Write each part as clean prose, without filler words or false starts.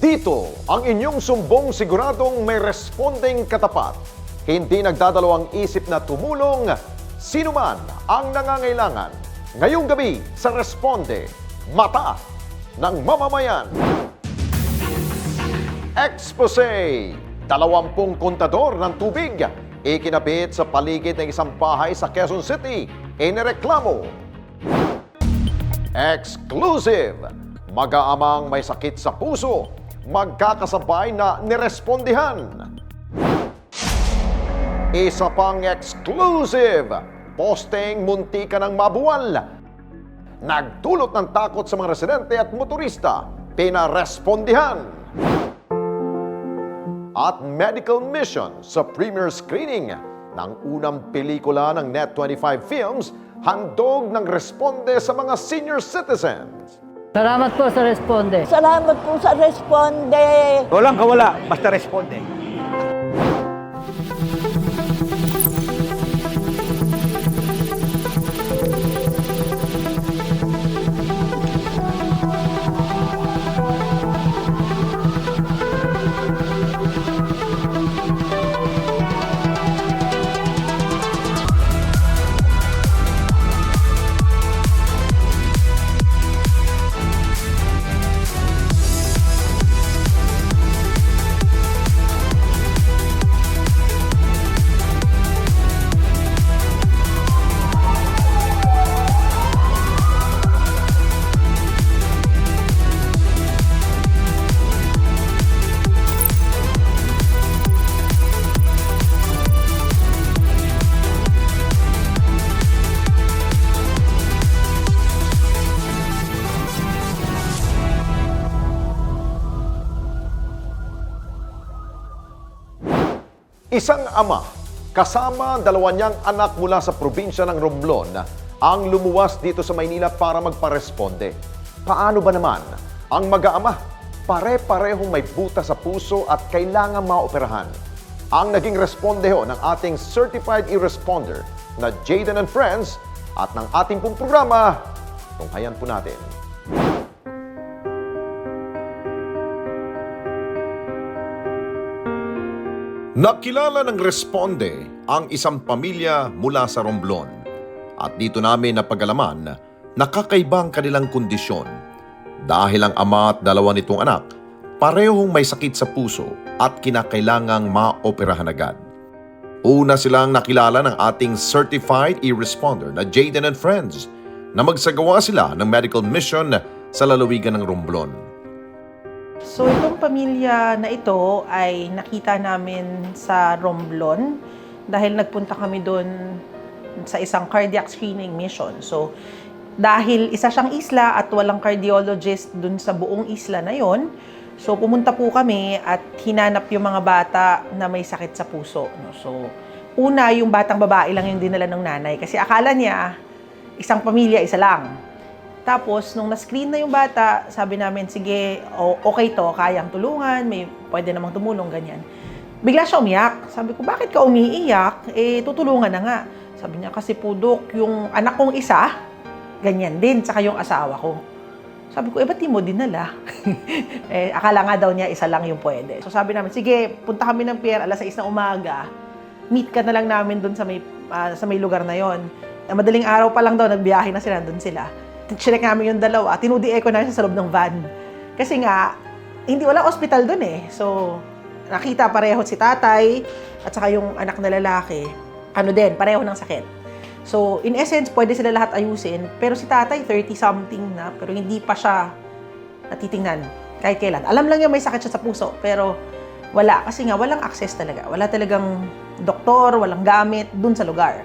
Dito, ang inyong sumbong siguradong may responding katapat. Hindi nagdadalawang isip na tumulong sino man ang nangangailangan. Ngayong gabi sa Responde, Mata ng Mamamayan. Expose! 20 kontador ng tubig ikinabit sa paligid ng isang bahay sa Quezon City. Inireklamo. Exclusive! Mag-aamang may sakit sa puso, magkakasabay na nirespondihan. Isa pang exclusive! Posting munti ka ng mabuwal. Nagdulot ng takot sa mga residente at motorista, pinarespondihan. At medical mission sa premiere screening ng unang pelikula ng Net25 Films, handog ng responde sa mga senior citizens. Salamat po sa Responde. Salamat po sa Responde. Walang kawala, basta responde. Isang ama, kasama dalawa niyang anak mula sa probinsya ng Romblon, ang lumuwas dito sa Maynila para magparesponde. Paano ba naman ang mag-aama? Pare-parehong may buta sa puso at kailangan maoperahan. Ang naging responde ho ng ating Certified E-Responder na Jaden and Friends at ng ating pong programa, tunghayan po natin. Nakilala ng responde ang isang pamilya mula sa Romblon at dito namin napag-alaman na kakaibang kanilang kondisyon dahil ang ama at dalawa nitong anak parehong may sakit sa puso at kinakailangang maoperahan agad. Una silang nakilala ng ating Certified E-Responder na Jaden and Friends na magsagawa sila ng medical mission sa lalawigan ng Romblon. So itong pamilya na ito ay nakita namin sa Romblon dahil nagpunta kami doon sa isang cardiac screening mission. So dahil isa siyang isla at walang cardiologist doon sa buong isla na yon, so pumunta po kami at hinanap yung mga bata na may sakit sa puso. So una, yung batang babae lang yung dinala ng nanay kasi akala niya isang pamilya, isa lang. Tapos, nung na-screen na yung bata, sabi namin, sige, okay to, kayang tulungan, may pwede namang tumulong, ganyan. Bigla siya umiyak. Sabi ko, bakit ka umiiyak? Tutulungan na nga. Sabi niya, kasi po, Dok, yung anak kong isa, ganyan din, tsaka yung asawa ko. Sabi ko, ba't di mo dinala? Akala nga daw niya, isa lang yung pwede. So sabi namin, sige, punta kami ng pier, alas 6 ng umaga, meet ka na lang namin dun sa may lugar na yon. Madaling araw pa lang daw, nagbiyahe na sila, dun sila. Chinek namin yung dalawa, tinudi-e ko namin sa loob ng van. Kasi nga, walang ospital dun eh. So, nakita pareho si tatay at saka yung anak na lalaki. Pareho ng sakit. So, in essence, pwede sila lahat ayusin. Pero si tatay, 30-something na, pero hindi pa siya natitingnan kahit kailan. Alam lang niya may sakit siya sa puso, pero wala. Kasi nga, walang access talaga. Wala talagang doktor, walang gamit dun sa lugar.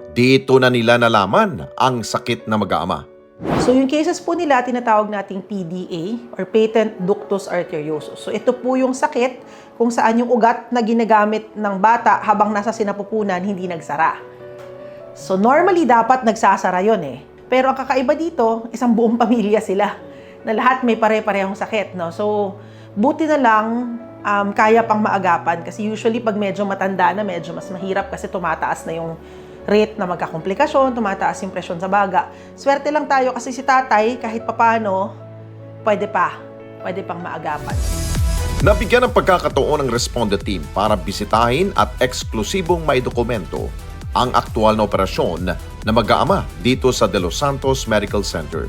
Dito na nila nalaman ang sakit na mag-aama. So yung cases po nila, tinatawag nating PDA or Patent Ductus Arteriosus. So ito po yung sakit kung saan yung ugat na ginagamit ng bata habang nasa sinapupunan hindi nagsara. So normally dapat nagsasara yon eh. Pero ang kakaiba dito, isang buong pamilya sila na lahat may pare-parehong sakit. No? So buti na lang kaya pang maagapan kasi usually pag medyo matanda na, medyo mas mahirap kasi tumataas na yung rate na magkakomplikasyon, tumataas yung presyon sa baga. Swerte lang tayo kasi si tatay, kahit papano, pwede pa. pwede pang maagapan. Nabigyan ng pagkakataon ng Responde Team para bisitahin at eksklusibong maidokumento ang aktual na operasyon na mag-aama dito sa De Los Santos Medical Center.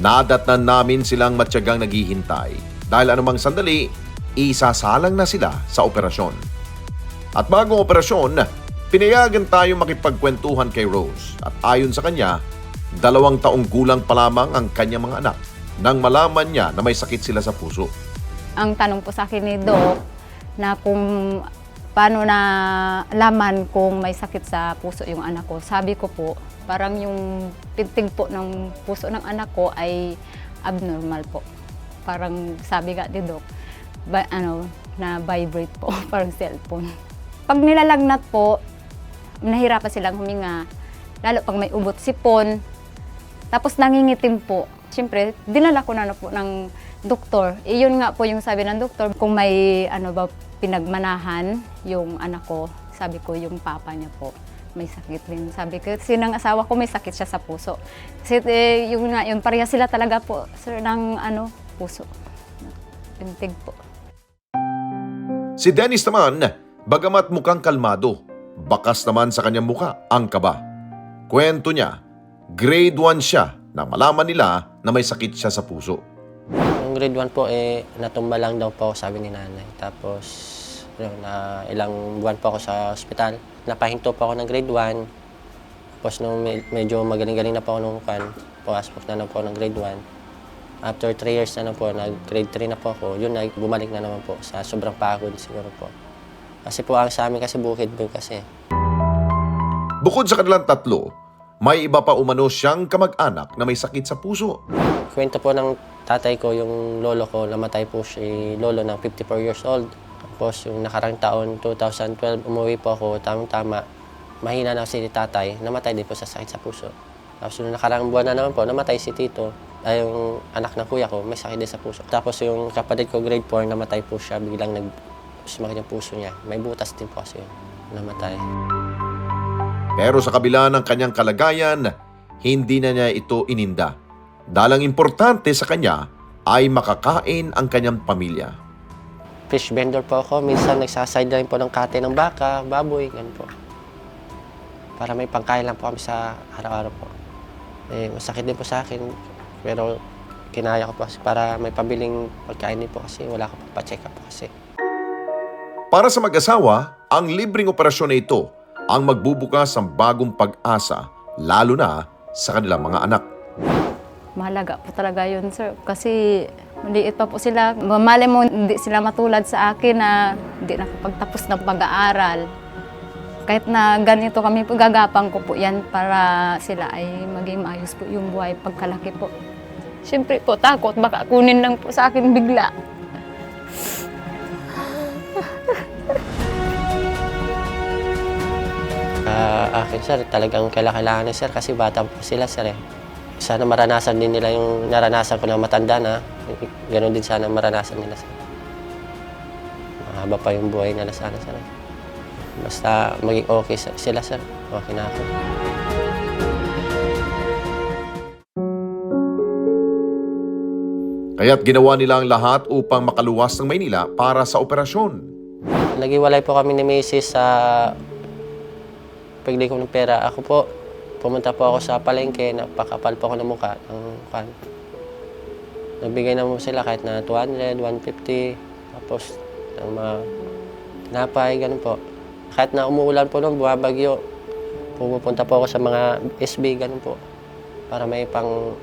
Nadatnan namin silang matyagang naghihintay dahil anumang sandali, isasalang na sila sa operasyon. At bagong operasyon, pinayagan tayo makipagkwentuhan kay Rose at ayon sa kanya, 2 taong gulang pa lamang ang kanyang mga anak nang malaman niya na may sakit sila sa puso. Ang tanong po sa akin ni Doc na kung paano na laman kung may sakit sa puso yung anak ko. Sabi ko po, parang yung pintig po ng puso ng anak ko ay abnormal po. Parang sabi nga ni Doc, na vibrate po, parang cellphone. Pag nilalagnat po, nahirapan silang huminga. Lalo pag may ubot sipon, tapos nangingitim po. Siyempre, dinala ko na po ng doktor. Iyon nga po yung sabi ng doktor, kung may pinagmanahan yung anak ko, sabi ko yung papa niya po, may sakit rin. Sabi ko, kasi ng asawa ko may sakit siya sa puso. Kasi yung pareha sila talaga po, sir, ng puso. Pintig po. Si Dennis naman, bagamat mukhang kalmado, bakas naman sa kanyang muka ang kaba. Kwento niya, grade 1 siya nang malaman nila na may sakit siya sa puso. Yung grade 1 po, natumba lang daw po ako, sabi ni nanay. Tapos, na ilang buwan po ako sa ospital. Napahinto po ako ng grade 1. Tapos, nung medyo magaling-galing na po ako nung pumasok na po ng grade 1. After 3 years na po, nag-grade 3 na po ako. Yun, bumalik na naman po sa sobrang pagod siguro po. Kasi po, ang sa amin kasi bukid po kasi. Bukod sa kanilang tatlo, may iba pa umano siyang kamag-anak na may sakit sa puso. Kwento po ng tatay ko, yung lolo ko, namatay po si lolo ng 54 years old. Tapos yung nakarang taon, 2012, umuwi po ako, tamang-tama. Mahina na si tatay, namatay din po sa sakit sa puso. Tapos yung nakarang buwan na naman po, namatay si tito, yung anak ng kuya ko, may sakit din sa puso. Tapos yung kapatid ko, grade 4, namatay po siya, biglang sumakit yung puso niya. May butas din po kasi yun, namatay. Pero sa kabila ng kanyang kalagayan, hindi na niya ito ininda. Dahil ang importante sa kanya ay makakain ang kanyang pamilya. Fish vendor po ako. Minsan nagsasideline po ng kate ng baka, baboy, ganun po. Para may pangkain lang po kami sa araw-araw po. Masakit din po sa akin, pero kinaya ko po kasi para may pabiling pagkain din po kasi wala ko pa-check up po kasi. Para sa mag-asawa, ang libreng operasyon na ito ang magbubukas ng bagong pag-asa, lalo na sa kanilang mga anak. Mahalaga po talaga yun, sir. Kasi maliit pa po sila. Mamali mo, hindi sila matulad sa akin na hindi nakapagtapos ng pag-aaral. Kahit na ganito kami po, gagapang ko po yan para sila ay maging maayos po yung buhay pagkalaki po. Siyempre po, takot. Baka kunin lang po sa akin bigla. Akin, sir, talagang kailangan na, sir, kasi bata po sila, sir, eh. Sana maranasan din nila yung naranasan ko na matanda na. Ganon din sana maranasan nila, sir. Mahaba pa yung buhay nila sana, sir. Basta maging okay sila, sir. Okay na ako. Kaya't ginawa nila ang lahat upang makaluwas ng Maynila para sa operasyon. Naghiwalay po kami ni Mrs. sa pagbili ko ng pera. Ako po, pumunta po ako sa palengke, napakapal po ako ng mukha. Nagbigay na mo sila kahit na 200, 150, tapos ng mga napay, ganun po. Kahit na umuulan po nung buwabagyo, pupunta po ako sa mga SB, ganun po. Para may pang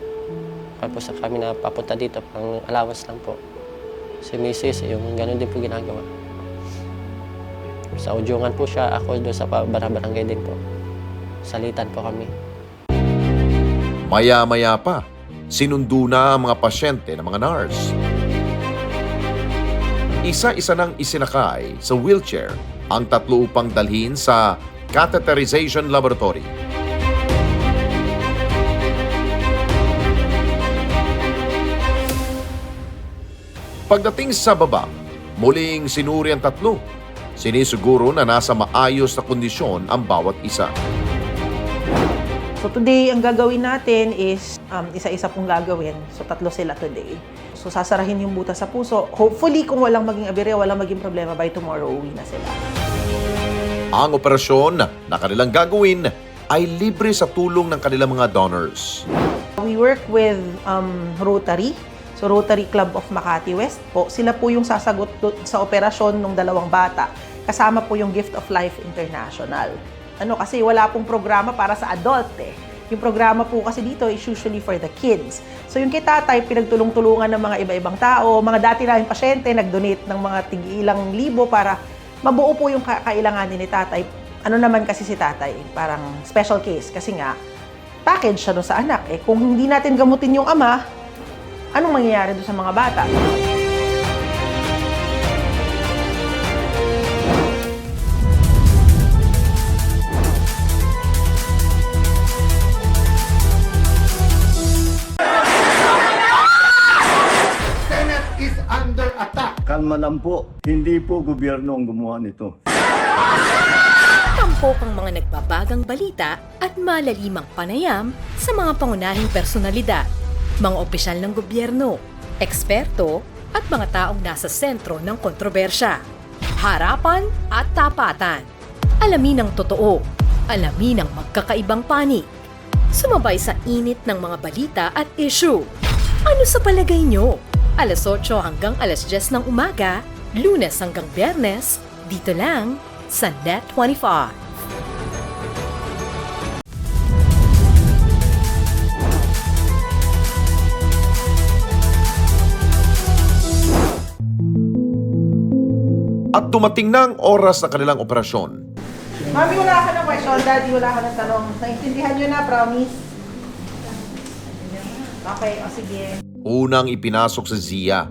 sa kami na papunta dito, pang allowance lang po. Si Mrs., yung ganun din po ginagawa. Sa Udyungan po siya, ako doon sa barangay din po. Salitan po kami. Maya-maya pa, sinundo na ang mga pasyente ng mga nurse. Isa-isa nang isinakay sa wheelchair ang tatlo upang dalhin sa catheterization laboratory. Pagdating sa baba, muling sinuri ang tatlo. Sinisiguro na nasa maayos na kondisyon ang bawat isa. So today, ang gagawin natin is isa-isa pong gagawin. So 3 sila today. So, sasarahin yung butas sa puso. Hopefully, kung walang maging aberya, walang maging problema, by tomorrow, uwi na sila. Ang operasyon na kanilang gagawin ay libre sa tulong ng kanilang mga donors. We work with Rotary. So, Rotary Club of Makati West po. Sila po yung sasagot sa operasyon ng 2 bata. Kasama po yung Gift of Life International. Kasi wala pong programa para sa adult eh. Yung programa po kasi dito is usually for the kids. So yung kay tatay, pinagtulong-tulungan ng mga iba-ibang tao, mga dati namin pasyente, nag-donate ng mga tig-ilang libo para mabuo po yung kailanganin ni tatay. Ano naman kasi si tatay, parang special case kasi nga, package siya doon sa anak. Kung hindi natin gamutin yung ama, anong mangyayari doon sa mga bata? Kalma lang po. Hindi po gobyerno ang gumawa nito. Tampok ang mga nagbabagang balita at malalimang panayam sa mga pangunahing personalidad, mga opisyal ng gobyerno, eksperto at mga taong nasa sentro ng kontrobersya. Harapan at tapatan. Alamin ang totoo. Alamin ang magkakaibang panig. Sumabay sa init ng mga balita at issue. Ano sa palagay nyo? Alas 8 hanggang alas 10 ng umaga, Lunes hanggang Biyernes, dito lang sa Net25. At dumating na ang oras ng kanilang operasyon. Mami, wala ka na question. Daddy, wala ka na tanong. Naintindihan nyo na, promise? Okay, o sige. Unang ipinasok sa Zia.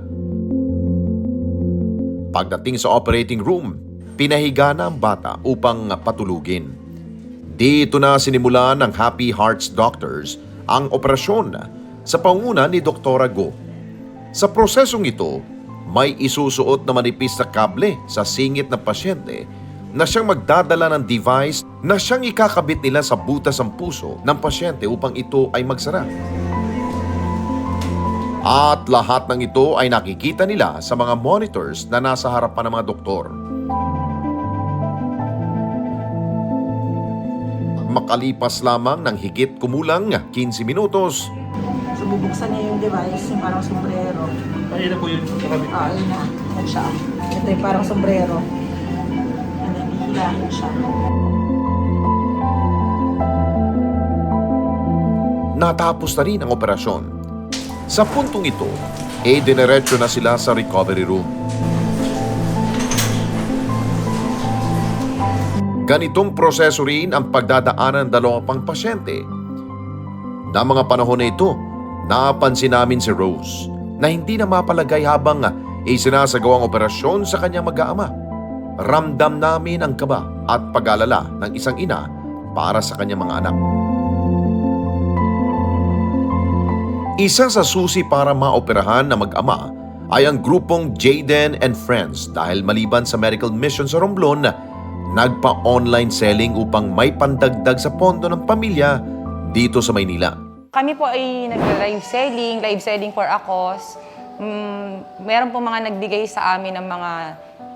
Pagdating sa operating room, pinahiga na ang bata upang patulugin. Dito na sinimulan ng Happy Hearts Doctors ang operasyon sa panguna ni Dr. Go. Sa prosesong ito, may isusuot na manipis na kable sa singit ng pasyente na siyang magdadala ng device na siyang ikakabit nila sa butas ng puso ng pasyente upang ito ay magsara. At lahat ng ito ay nakikita nila sa mga monitors na nasa harapan ng mga doktor. Makalipas lamang ng higit kumulang 15 minutos, So, bubuksan niya yung device, yung parang sombrero. Kanina po yun. Ayun na. Yan siya. Ito yung parang sombrero. And then, hihilahin siya. natapos na rin ang operasyon. Sa puntong ito, dineretso na sila sa recovery room. Ganitong proseso rin ang pagdadaanan ng dalawang pang pasyente. Na mga panahon na ito, napansin namin si Rose na hindi na mapalagay habang isinasagawa ang operasyon sa kanyang mag-aama. Ramdam namin ang kaba at pag-alala ng isang ina para sa kanyang mga anak. Isa sa susi para maoperahan na mag-ama ay ang grupong Jayden and Friends dahil maliban sa medical mission sa Romblon, nagpa-online selling upang may pandagdag sa pondo ng pamilya dito sa Maynila. Kami po ay nag-live selling for a cause. Meron po mga nagbigay sa amin ng mga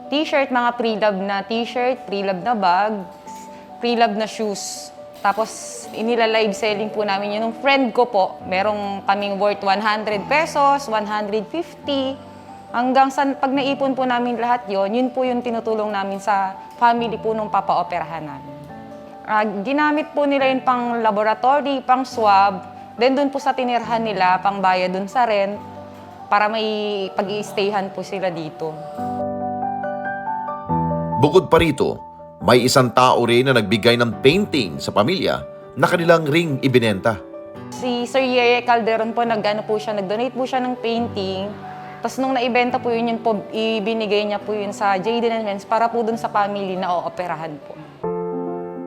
t-shirt, mga pre-love na t-shirt, pre-love na bags, pre-love na shoes. Tapos inila-live selling po namin yun. Yung friend ko po, merong kaming worth 100 pesos, 150. Hanggang sa pag naipon po namin lahat yun po yung tinutulong namin sa family po nung papa-operahan namin. Ginamit po nila yun pang laboratory, pang swab. Then doon po sa tinirhan nila, pang bayad doon sa rent, para may pag-i-stayhan po sila dito. Bukod pa rito, may isang tao rin na nagbigay ng painting sa pamilya na kanilang ring ibinenta. Si Sir Yeye Calderon po, nag-donate po siya ng painting. Tapos nung naibenta po yun po, ibinigay niya po yun sa Jayden and Friends para po dun sa family na ooperahan po.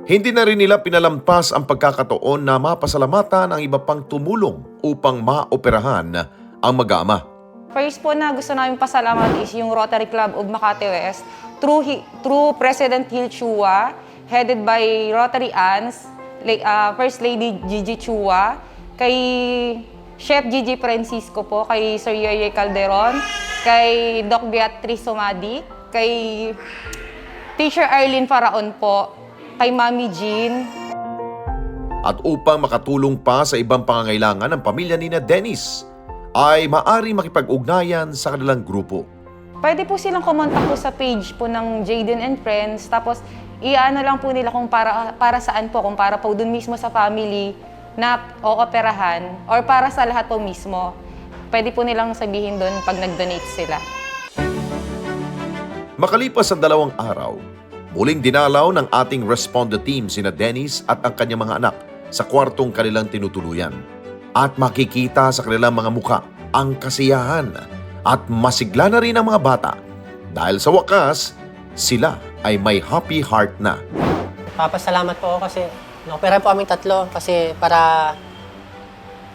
Hindi na rin nila pinalampas ang pagkakataon na mapasalamatan ang iba pang tumulong upang maoperahan ang mag-ama. First po na gusto namin pasalamat is yung Rotary Club of Makati West through President Hil Chua, headed by Rotary Ans, First Lady Gigi Chua, kay Chef Gigi Francisco po, kay Sir Yeye Calderon, kay Doc Beatrice Somadi, kay Teacher Arlene Faraon po, kay Mami Jean. At upang makatulong pa sa ibang pangangailangan ng pamilya ni Dennis, ay maari makipag-ugnayan sa kanilang grupo. Pwede po silang kumontak po sa page po ng Jaden and Friends, tapos iano lang po nila kung para saan po, kung para po dun mismo sa family na ooperahan or para sa lahat po mismo. Pwede po nilang sabihin dun pag nag-donate sila. Makalipas ang 2 araw, muling dinalaw ng ating responde team sina Dennis at ang kanyang mga anak sa kwartong kanilang tinutuluyan. At makikita sa kanilang mga mukha ang kasiyahan at masigla na rin ang mga bata dahil sa wakas, sila ay may happy heart na. Papasalamat po ako kasi na-operahan po kaming 3 kasi para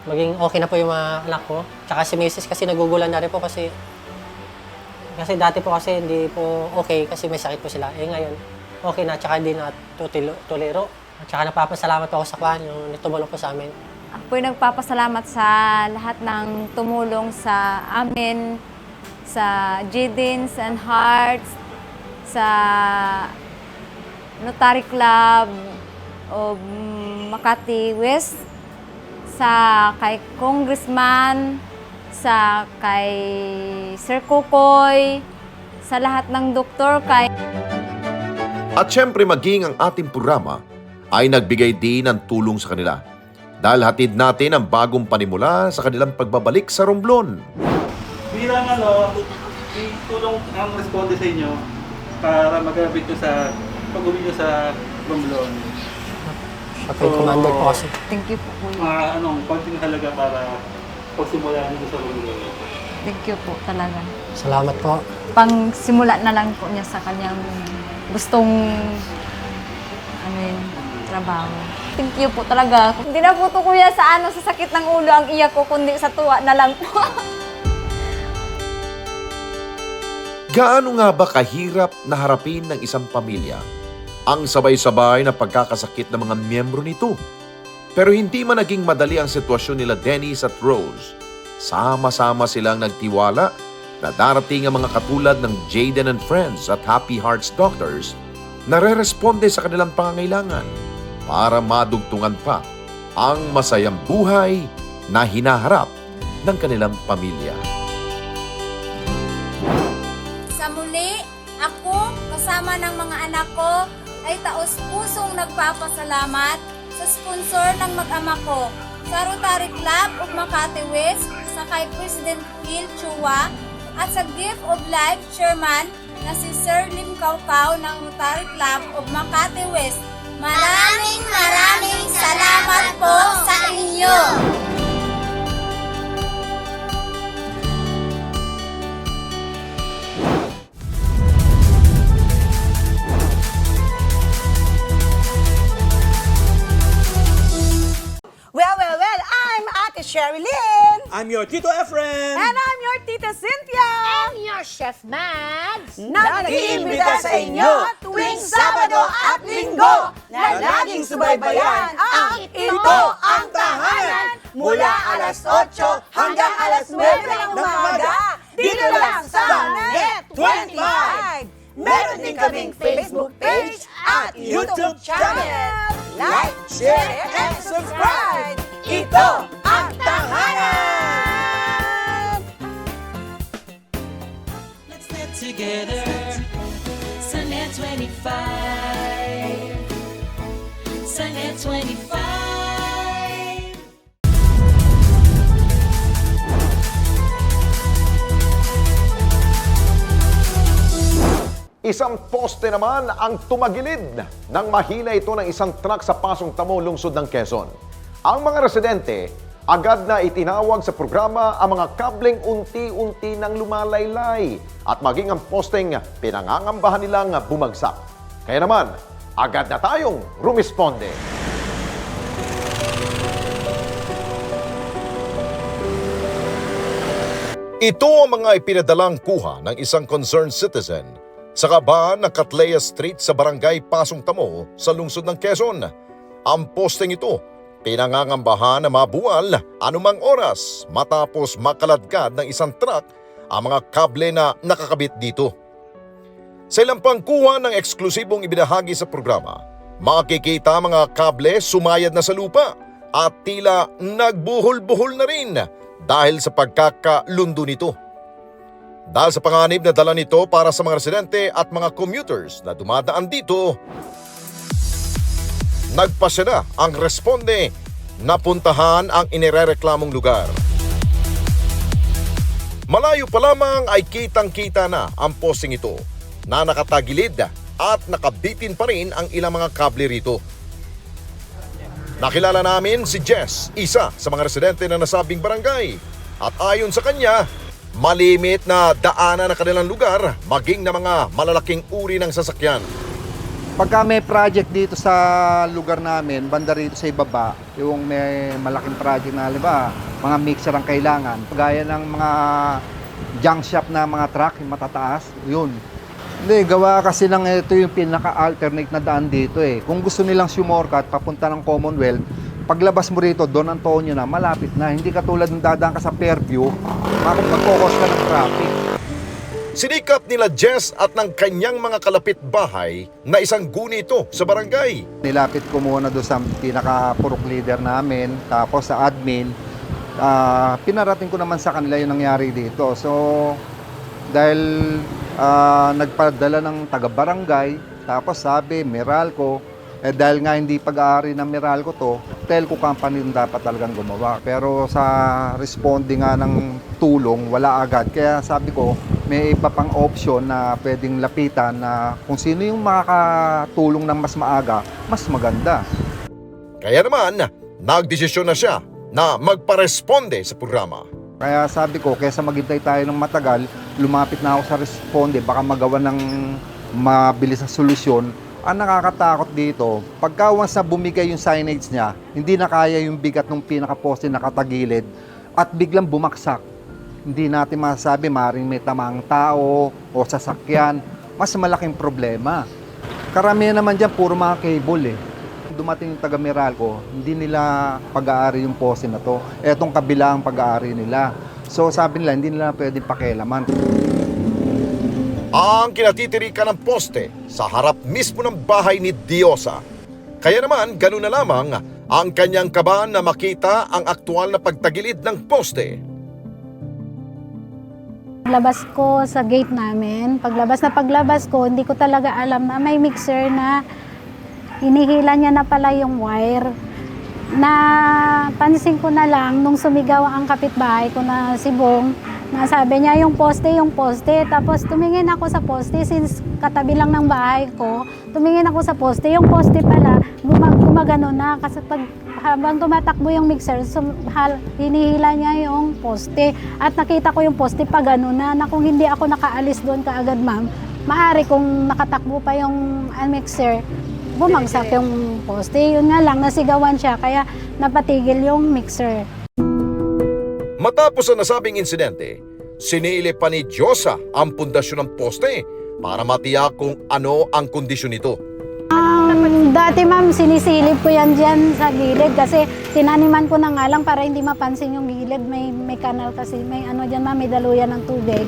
maging okay na po yung mga anak ko. Tsaka si Mrs. kasi nagugulan na rin po kasi dati po kasi hindi po okay kasi may sakit po sila. Eh ngayon, okay na, tsaka hindi na tuliro. Tsaka napapasalamat po ako sa kwan, yung tumulong po sa amin. Ako po'y nagpapasalamat sa lahat ng tumulong sa amin, sa Jadens and Hearts, sa Notary Club of Makati West, sa kay Congressman, sa kay Sir Kukoy, sa lahat ng doktor, kay... At syempre maging ang ating programa ay nagbigay din ng tulong sa kanila dahil hatid natin ang bagong panimula sa kanilang pagbabalik sa Romblon. Bilang tulong ang responde sa inyo para magabit nyo sa pag-uwi nyo sa Romblon. Siya po yung commander po kasi. Thank you po, Kuya. Konting halaga para pagsimula nyo sa Romblon. Thank you po talaga. Salamat po. Pang simula na lang po niya sa kanyang gustong trabaho. Thank you po talaga. Hindi na po to, Kuya, sa sakit ng ulo ang iyak ko, kundi sa tuwa na lang po. Gaano nga ba kahirap na harapin ng isang pamilya ang sabay-sabay na pagkakasakit ng mga miyembro nito? Pero hindi man naging madali ang sitwasyon nila Dennis at Rose. Sama-sama silang nagtiwala na darating ang mga katulad ng Jaden and Friends at Happy Hearts Doctors na re-responde sa kanilang pangangailangan para madugtungan pa ang masayang buhay na hinaharap ng kanilang pamilya. Sa muli, ako kasama ng mga anak ko ay taos-pusong nagpapasalamat sa sponsor ng mag-ama ko, sa Rotary Club of Makati West, sa kay President Phil Chua, at sa Gift of Life Chairman na si Sir Lim Kaukau ng Rotary Club of Makati West. Maraming salamat po sa inyo! Well, I'm Ate Sherilyn. I'm your Tito Efren! And I'm your Tita Cynthia. And your Chef Mads! Nag-iimbita sa inyo tuwing Sabado at Linggo na laging subaybayan ang Ito ang Tahanan mula alas 8 hanggang alas 9 ng umaga dito lang sa Net25. Meron din kaming Facebook page at YouTube channel. Like, share, and subscribe! Ito ang Tahanan! Let's live together sa Net25. Sa Net25. Isang poste naman ang tumagilid nang mahila ito ng isang truck sa Pasong Tamo, lungsod ng Quezon. Ang mga residente agad na itinawag sa programa ang mga kableng unti-unti nang lumalaylay at maging ang posteng pinangangambahan nilang bumagsak. Kaya naman, agad na tayong rumisponde. Ito ang mga ipinadalang kuha ng isang concerned citizen sa kabahan ng Catlea Street sa barangay Pasong Tamo sa lungsod ng Quezon. Ang posteng ito, Pinangangambahan na mabuwal anumang oras matapos makaladkad ng isang truck ang mga kable na nakakabit dito. Sa ilang pangkuha ng eksklusibong ibinahagi sa programa, makikita mga kable sumayad na sa lupa at tila nagbuhol-buhol na rin dahil sa pagkakalundo nito. Dahil sa panganib na dala nito para sa mga residente at mga commuters na dumadaan dito, nagpasya na ang responde na puntahan ang inirereklamong lugar. Malayo pa lamang ay kitang-kita na ang posting ito na nakatagilid at nakabitin pa rin ang ilang mga kable rito. Nakilala namin si Jess, isa sa mga residente na nasabing barangay. At ayon sa kanya, malimit na daanan ng kanilang lugar maging na mga malalaking uri ng sasakyan. Pagka may project dito sa lugar namin, banda rito sa ibaba, yung may malaking project na halimbawa, mga mixer ang kailangan. Gaya ng mga junk shop na mga truck, yung matataas, yun. Hindi, gawa kasi lang ito yung pinaka-alternate na daan dito eh. Kung gusto nilang sumorkat, papunta ng Commonwealth, paglabas mo rito, Don Antonio na, malapit na. Hindi katulad ng dadaan ka sa Fairview, magkokos ka ng traffic. Sinikap nila Jess at ng kanyang mga kalapit bahay na isang guni ito sa barangay. Nilapit ko muna doon sa pinaka-purok leader namin, tapos sa admin, pinarating ko naman sa kanila yung nangyari dito. So, dahil nagpadala ng taga-barangay, tapos sabi, Meralco, dahil nga hindi pag-aari ng Meralco to, telco company yung dapat talagang gumawa. Pero sa responding nga ng tulong, wala agad. Kaya sabi ko, may iba pang option na pwedeng lapitan na kung sino yung makakatulong ng mas maaga, mas maganda. Kaya naman, nagdesisyon na siya na magparesponde sa programa. Kaya sabi ko, kaysa maghintay tayo ng matagal, lumapit na ako sa responde, baka magawa ng mabilis na solusyon. Ang nakakatakot dito, pagka once na bumigay yung signage niya, hindi na kaya yung bigat ng pinaka-poste na nakatagilid at biglang bumaksak. Hindi natin masasabi, maaaring may tamang tao o sasakyan, mas malaking problema. Karamihan naman dyan, puro mga cable eh. Dumating yung taga Meralco, hindi nila pag-aari yung poste na to. Etong kabilang pag-aari nila. So sabi nila, hindi nila pwedeng pakialaman. Ang kinatitirikan ng poste sa harap mismo ng bahay ni Diosa. Kaya naman, ganun na lamang ang kanyang kabahan na makita ang aktual na pagtagilid ng poste. Paglabas ko sa gate namin, paglabas ko, hindi ko talaga alam na may mixer na inihila niya na pala yung wire. Napansin ko na lang nung sumigaw ang kapitbahay ko na si Bong, na sabi niya yung poste. Tapos tumingin ako sa poste, since katabi lang ng bahay ko, tumingin ako sa poste. Yung poste pala, gumagano na kasi habang tumatakbo yung mixer, hinihila niya yung poste. At nakita ko yung poste pa gano'n na kung hindi ako nakaalis doon kaagad, ma'am, maaari kung nakatakbo pa yung mixer, bumagsak yung poste. Yun nga lang, nasigawan siya, kaya napatigil yung mixer. Matapos ang nasabing insidente, sinilip pa ni Diosa ang pundasyon ng poste para matiyak kung ano ang kondisyon nito. Dati ma'am, sinisilip ko yan dyan sa gilid kasi tinaniman ko na nga lang para hindi mapansin yung gilid. May kanal kasi, may ano dyan ma'am, may daluyan ng tubig.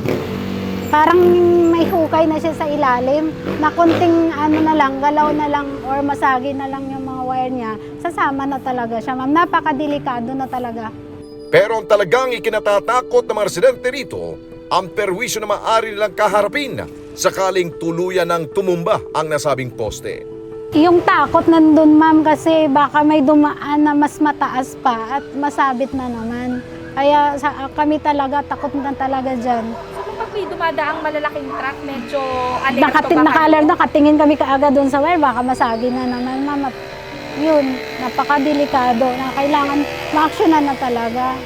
Parang may hukay na siya sa ilalim, na konting ano na lang, galaw na lang or masagi na lang yung mga wire niya, sasama na talaga siya ma'am. Napakadelikado na talaga. Pero ang talagang ikinatatakot ng mga residente rito, ang perwisyo na maaari nilang kaharapin sakaling tuluyan ng tumumba ang nasabing poste. Yung takot nandun ma'am kasi baka may dumaan na mas mataas pa at masabit na naman. Kaya kami talaga, takot na talaga dyan. So kapag may dumadaang malalaking truck, medyo alerto ba? Naka-alert, nakatingin kami kaagad doon sa wire, baka masagi na naman ma'am. At yun, napakadelikado na kailangan ma-actionan na talaga.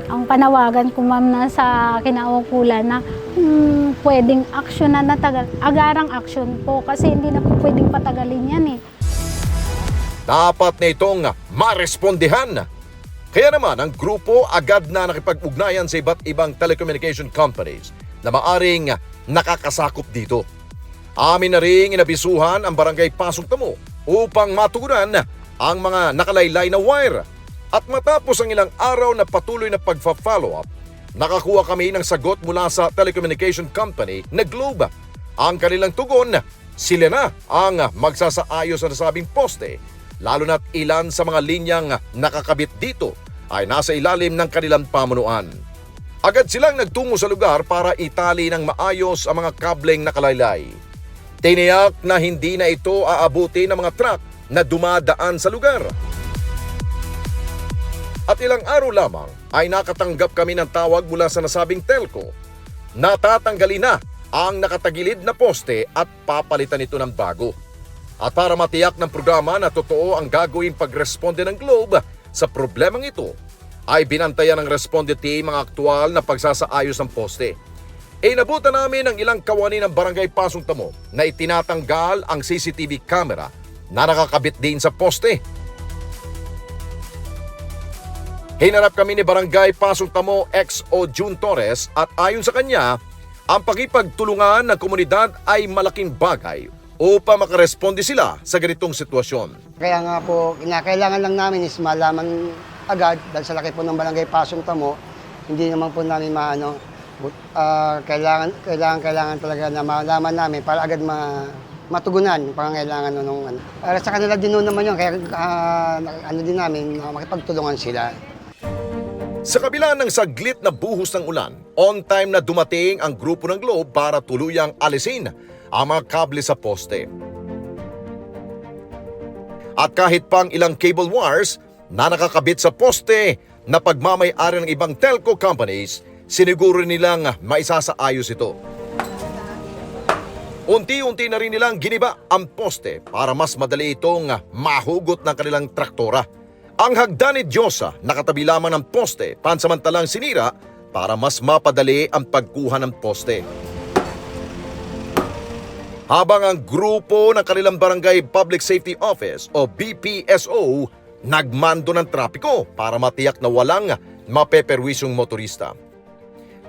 Ang panawagan ko ma'am na sa kinaukulan na pwedeng actionan na agarang action po kasi hindi na po pwedeng patagalin yan eh. Dapat na itong marespondihan. Kaya naman ang grupo agad na nakipag-ugnayan sa iba't ibang telecommunication companies na maaring nakakasakop dito. Amin na ring inabisuhan ang barangay Pasong Tamo upang matugunan ang mga nakalaylay na wire At matapos ang ilang araw na patuloy na pagfa-follow up, nakakuha kami ng sagot mula sa telecommunication company na Globe. Ang kanilang tugon, sila na ang magsasaayos sa nasabing poste, lalo na't ilan sa mga linyang nakakabit dito ay nasa ilalim ng kanilang pamunuan. Agad silang nagtungo sa lugar para itali ng maayos ang mga kableng nakalaylay. Tiniyak na hindi na ito aabuti ng mga truck na dumadaan sa lugar. At ilang araw lamang ay nakatanggap kami ng tawag mula sa nasabing telco. Natatanggalin na ang nakatagilid na poste at papalitan ito ng bago. At para matiyak ng programa na totoo ang gagawin pagresponde ng Globe sa problemang ito, ay binantayan ng responde team ang aktual na pagsasaayos ng poste. Inabutan namin ang ilang kawani ng Barangay Pasong Tamo na itinatanggal ang CCTV camera na nakakabit din sa poste. Hinarap kami ni Barangay Pasong Tamo XO June Torres at ayon sa kanya, ang pakipagtulungan ng komunidad ay malaking bagay upang makaresponde sila sa ganitong sitwasyon. Kaya nga po, kinakailangan lang namin is malaman agad dahil sa laki po ng Barangay Pasong Tamo, hindi naman po namin kailangan talaga na malaman namin para agad matugunan yung pangangailangan nung ano. Para sa kanila din naman yun, kaya ano din namin, makipagtulungan sila. Sa kabila ng saglit na buhos ng ulan, on time na dumating ang grupo ng Globe para tuluyang alisin ang mga kable sa poste. At kahit pang ilang cable wires na nakakabit sa poste na pagmamay-ari ng ibang telco companies, siniguro nilang maisasaayos ito. Unti-unti na rin nilang giniba ang poste para mas madali itong mahugot ng kanilang traktora. Ang hagdan ni Diyosa nakatabi lamang ng poste pansamantalang sinira para mas mapadali ang pagkuha ng poste. Habang ang grupo ng kanilang Barangay Public Safety Office o BPSO nagmando ng trapiko para matiyak na walang mapeperwisyong motorista.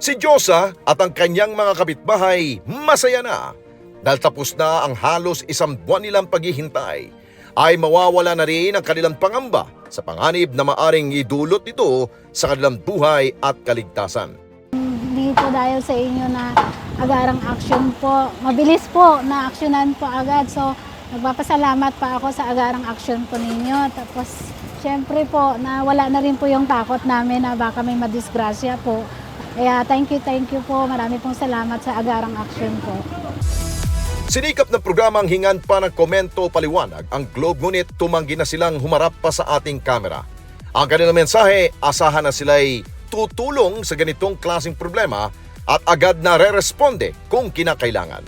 Si Diyosa at ang kanyang mga kapitbahay masaya na dahil tapos na ang halos 1 buwan nilang paghihintay, ay mawawala na rin ang kanilang pangamba sa panganib na maaring idulot ito sa kanilang buhay at kaligtasan. Hindi po dahil sa inyo na agarang action po. Mabilis po na aksyonan po agad. So, nagpapasalamat pa ako sa agarang action po ninyo. Tapos, syempre po, na wala na rin po yung takot namin na baka may madisgrasya po. Kaya thank you po. Marami pong salamat sa agarang action po. Sinikap ng programang hingan pa ng komento paliwanag ang Globe, ngunit tumanggi na silang humarap pa sa ating kamera. Ang kanilang mensahe, asahan na sila'y tutulong sa ganitong klaseng problema at agad na re-responde kung kinakailangan.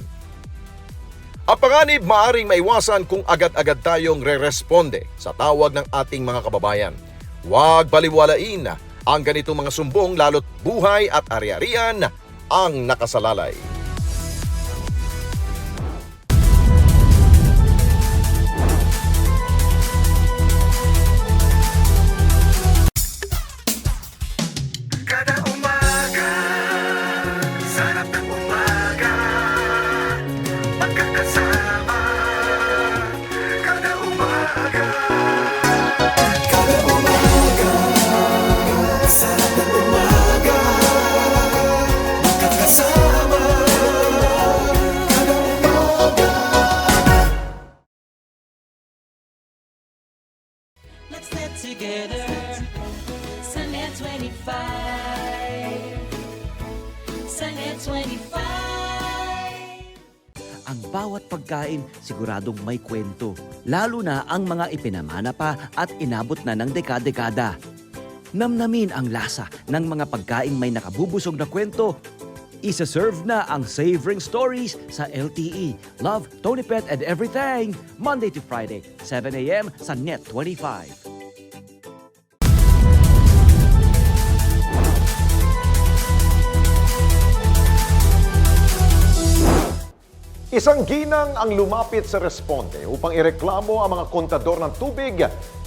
Ang panganib maaring maiwasan kung agad-agad tayong re-responde sa tawag ng ating mga kababayan. Huwag baliwalain ang ganitong mga sumbong lalo't buhay at ari-arian ang nakasalalay. Let's get together. Sunnet 25. Sunnet 25. Ang bawat pagkain siguradong may kwento, lalo na ang mga ipinamana pa at inabot na ng dekada-dekada. Namnamin ang lasa ng mga pagkaing may nakabubusog na kwento. Isa-serve na ang Savoring Stories sa LTE. Love, Tony Pet and Everything. Monday to Friday, 7 a.m. sa Net 25. Isang ginang ang lumapit sa responde upang ireklamo ang mga kontador ng tubig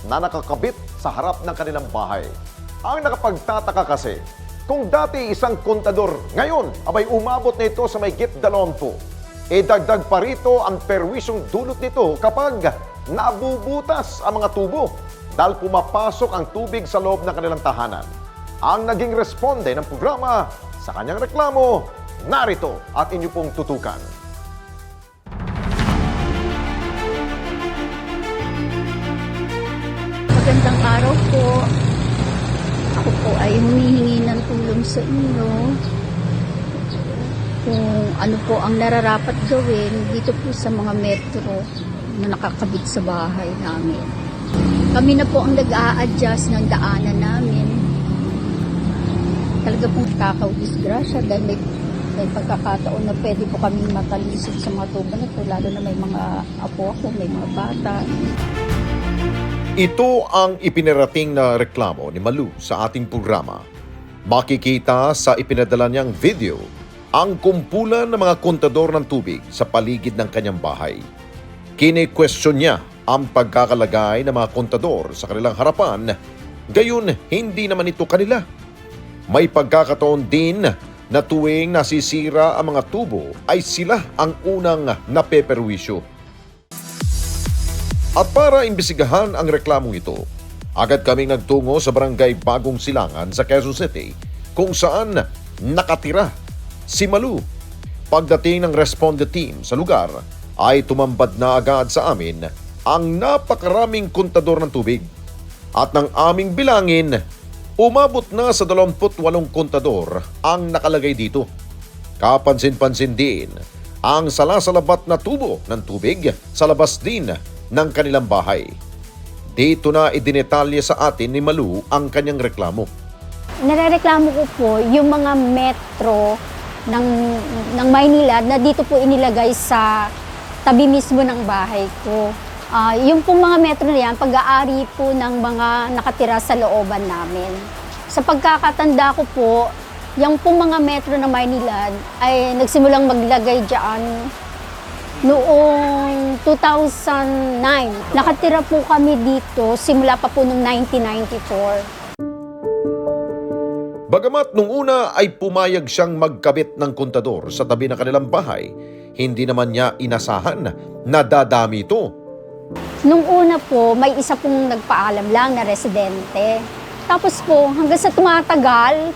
na nakakabit sa harap ng kanilang bahay. Ang nakapagtataka kasi, kung dati isang kontador, ngayon abay umabot na ito sa mahigit 20. Dagdag pa rito ang perwisyong dulot nito kapag nabubutas ang mga tubo. dahil pumapasok ang tubig sa loob ng kanilang tahanan. Ang naging responde ng programa sa kanyang reklamo, narito at inyo pong tutukan. Magandang araw po. Ako po ay humihingi ng tulong sa inyo kung ano po ang nararapat gawin dito po sa mga metro na nakakabit sa bahay namin. Kami na po ang nag-a-adjust ng daanan namin. Talaga pong kakaw-disgrasya dahil may pagkakataon na pwede po kami matalisod sa mga tubo na ito, lalo na may mga apo ako, may mga bata. Ito ang ipinarating na reklamo ni Malu sa ating programa. Makikita sa ipinadala niyang video ang kumpulan ng mga kontador ng tubig sa paligid ng kanyang bahay. Kine-question niya ang pagkakalagay ng mga kontador sa kanilang harapan, gayon hindi naman ito kanila. May pagkakataon din na tuwing nasisira ang mga tubo ay sila ang unang napeperwisyo. At para imbisigahan ang reklamong ito, agad kaming nagtungo sa barangay Bagong Silangan sa Quezon City kung saan nakatira si Malu. Pagdating ng responde team sa lugar ay tumambad na agad sa amin ang napakaraming kontador ng tubig. At ng aming bilangin, umabot na sa 28 kontador ang nakalagay dito. Kapansin-pansin din ang salasalabat na tubo ng tubig sa labas din ng kanilang bahay. Dito na idinetalye sa atin ni Malu ang kanyang reklamo. Narereklamo ko po yung mga metro ng Maynila na dito po inilagay sa tabi mismo ng bahay ko. Yung pong mga metro na yan, pag-aari po ng mga nakatira sa looban namin. Sa pagkakatanda ko po, yung pong mga metro ng Maynila ay nagsimulang maglagay dyan noong 2009. Nakatira po kami dito simula pa po noong 1994. Bagamat nung una ay pumayag siyang magkabit ng kontador sa tabi ng kanilang bahay, hindi naman niya inasahan na dadami ito. Nung una po, may isa pong nagpaalam lang na residente. Tapos po, hanggang sa tumatagal,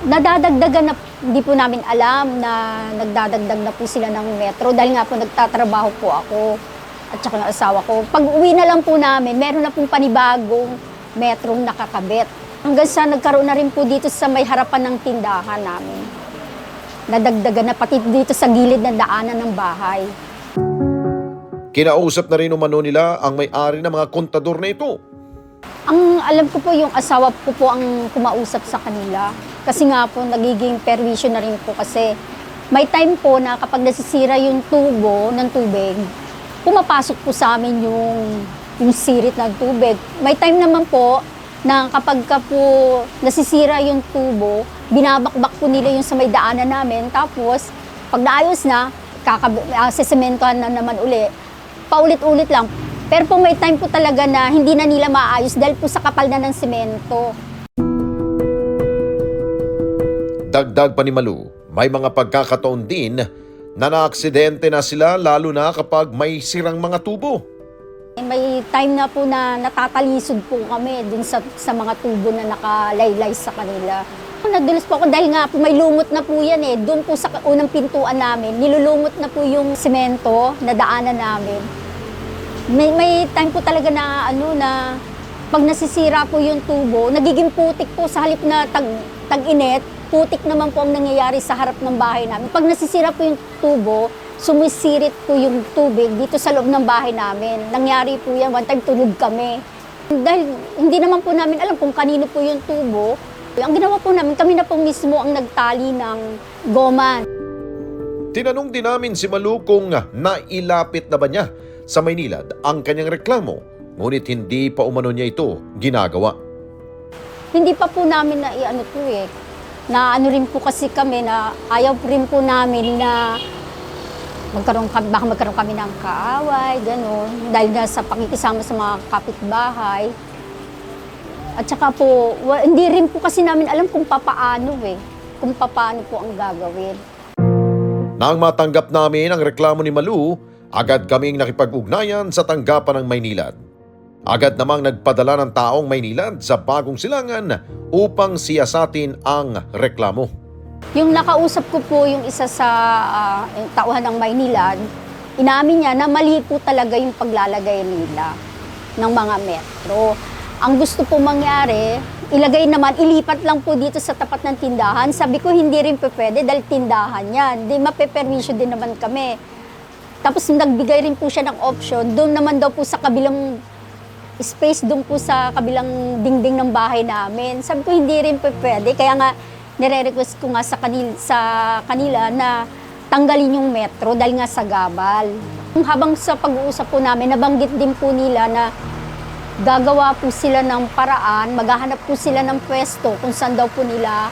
nadadagdagan na, hindi po namin alam na nagdadagdag na po sila ng metro dahil nga po nagtatrabaho po ako at saka ng asawa ko. Pag uwi na lang po namin, meron na pong panibagong metrong nakakabit. Hanggang sa nagkaroon na rin po dito sa may harapan ng tindahan namin. Nadagdagan na pati dito sa gilid ng daanan ng bahay. Kinausap na rin umano nila ang may-ari ng mga kontador na ito. Ang alam ko po yung asawa ko po ang kumausap sa kanila. Kasi nga po nagiging perwisyo na rin po kasi may time po na kapag nasisira yung tubo ng tubig, pumapasok po sa amin yung sirit ng tubig. May time naman po na kapag ka po nasisira yung tubo, binabakbak po nila yung sa may daanan namin. Tapos pag naayos na, sesementohan na naman uli. Paulit-ulit lang. Pero po may time po talaga na hindi na nila maayos dahil po sa kapal na ng semento. Dagdag pa ni Malu, may mga pagkakataon din na naaksidente na sila lalo na kapag may sirang mga tubo. May time na po na natatalisod po kami dun sa mga tubo na nakalaylay sa kanila. Nadulas po ako dahil nga po may lumot na po yan eh. Doon po sa unang pintuan namin, nilulumot na po yung semento na daanan namin. May time po talaga na na pag nasisira po yung tubo, nagiging putik po sa halip na tag-init, putik naman po ang nangyayari sa harap ng bahay namin. Pag nasisira po yung tubo, sumisirit po yung tubig dito sa loob ng bahay namin. Nangyari po yan, one time tulog kami. Dahil hindi naman po namin alam kung kanino po yung tubo, ang ginawa po namin, kami na po mismo ang nagtali ng goma. Tinanong din namin si Malu kung nailapit na ba niya sa Maynilad ang kanyang reklamo, ngunit hindi pa umano niya ito ginagawa. Hindi pa po namin na to eh. Na rin po kasi kami na ayaw rin po namin na baka magkaroon kami ng kaaway, gano'n. Dahil na sa pakikisama sa mga kapitbahay. At saka po, hindi rin po kasi namin alam kung papaano kung papaano po ang gagawin. Nang matanggap namin ang reklamo ni Malu, agad kaming nakipag-ugnayan sa tanggapan ng Maynilad. Agad namang nagpadala ng taong Maynilad sa Bagong Silangan upang siyasatin ang reklamo. Yung nakausap ko po yung isa sa tauhan ng Maynilad, inamin niya na mali po talaga yung paglalagay nila ng mga metro. Ang gusto po mangyari, ilagay naman, ilipat lang po dito sa tapat ng tindahan. Sabi ko, hindi rin po pwede dahil tindahan yan. Di mapepermisyo din naman kami. Tapos nagbigay rin po siya ng option, doon naman daw po sa kabilang space, doon po sa kabilang dingding ng bahay namin. Sabi ko, hindi rin po pwede. Kaya nga, nire-request ko nga sa kanila na tanggalin yung metro dahil nga sa gabal. Habang sa pag-uusap po namin, nabanggit din po nila na gagawa po sila ng paraan, maghahanap po sila ng pwesto kung saan daw po nila